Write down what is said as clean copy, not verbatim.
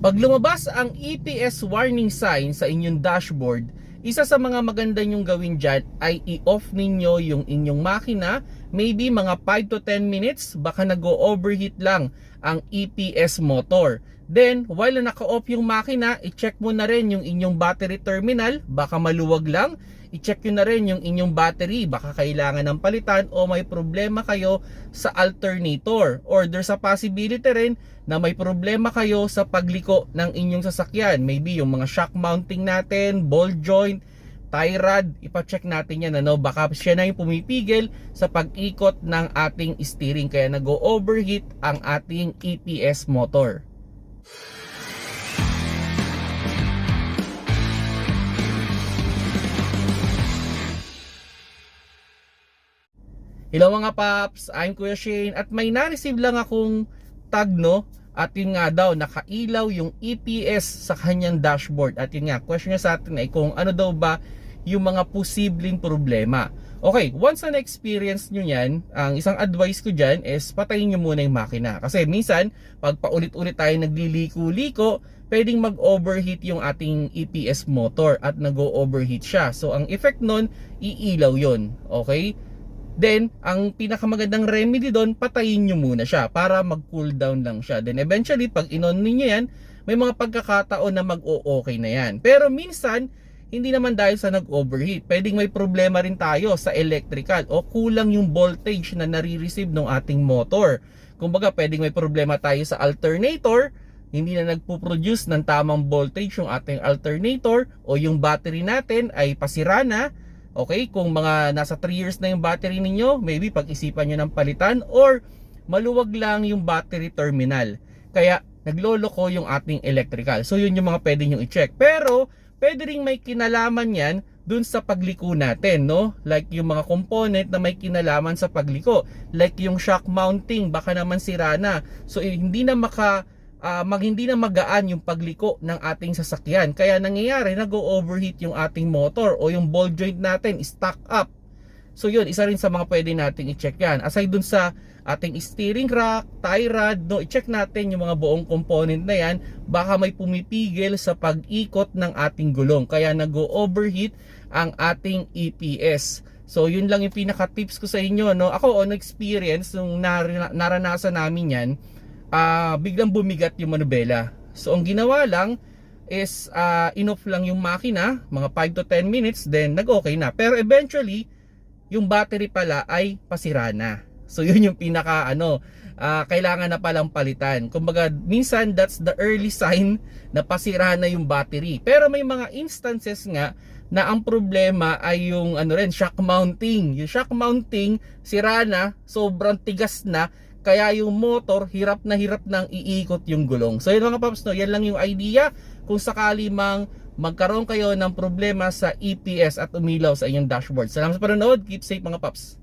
Pag lumabas ang EPS warning sign sa inyong dashboard, isa sa mga maganda nyong gawin dyan ay i-off ninyo yung inyong makina. Maybe mga 5 to 10 minutes, baka nag-overheat lang ang EPS motor. Then, while naka-off yung makina, i-check mo na rin yung inyong battery terminal, baka maluwag lang. I-check nyo na rin yung inyong battery, baka kailangan ng palitan o may problema kayo sa alternator. Or there's a possibility rin na may problema kayo sa pagliko ng inyong sasakyan. Maybe yung mga shock mounting natin, ball joint, tie rod, ipacheck natin yan. Baka siya na yung pumipigil sa pag-ikot ng ating steering kaya nag-overheat ang ating EPS motor. Hello mga paps, I'm Kuya Shane at may na-receive lang akong tag at yun nga daw nakailaw yung EPS sa kanyang dashboard at yun nga question niya sa atin ay kung ano daw ba yung mga posibleng problema. Okay, once na experience nyo yan, ang isang advice ko dyan is patayin nyo muna yung makina kasi minsan pag paulit-ulit tayo nagliliko-liko pwedeng mag-overheat yung ating EPS motor at nag-overheat siya. So ang effect nun, iilaw yun. Okay? Then, ang pinakamagandang remedy doon, patayin nyo muna siya para mag-cool down lang siya. Then eventually, pag inon ninyo yan, may mga pagkakataon na mag-o-okay na yan. Pero minsan, hindi naman dahil sa nag-overheat. Pwedeng may problema rin tayo sa electrical o kulang yung voltage na nare-receive ng ating motor. Kumbaga, pwedeng may problema tayo sa alternator, hindi na nagpo-produce ng tamang voltage yung ating alternator o yung battery natin ay pasira na. Okay, kung mga nasa 3 years na yung battery ninyo, maybe pag-isipan nyo ng palitan or maluwag lang yung battery terminal. Kaya nagloloko yung ating electrical. So yun yung mga pwede nyo i-check. Pero pwede ring may kinalaman yan dun sa pagliko natin, Like yung mga component na may kinalaman sa pagliko. Like yung shock mounting, baka naman sira na. So hindi na hindi na magaan yung pagliko ng ating sasakyan. Kaya nangyayari, nag-overheat yung ating motor o yung ball joint natin, stuck up. So yun, isa rin sa mga pwede nating i-check yan. Aside dun sa ating steering rack, tie rod, i-check natin yung mga buong component na yan. Baka may pumipigil sa pag-ikot ng ating gulong. Kaya nag-overheat ang ating EPS. So yun lang yung pinaka-tips ko sa inyo. Ako on experience, nung naranasan namin yan, biglang bumigat yung manubela. So ang ginawa lang is in-off lang yung makina, mga 5 to 10 minutes, then nag-okay na. Pero eventually, yung battery pala ay pasira na. So yun yung pinaka kailangan na palang palitan. Kumbaga, minsan that's the early sign na pasira na yung battery. Pero may mga instances nga na ang problema ay yung shock mounting. Yung shock mounting sira na, sobrang tigas na, kaya yung motor hirap nang iikot yung gulong. So yun mga paps, yan lang yung idea. Kung sakali mang magkaroon kayo ng problema sa EPS at umilaw sa inyong dashboard. Salamat sa panonood. Keep safe mga paps.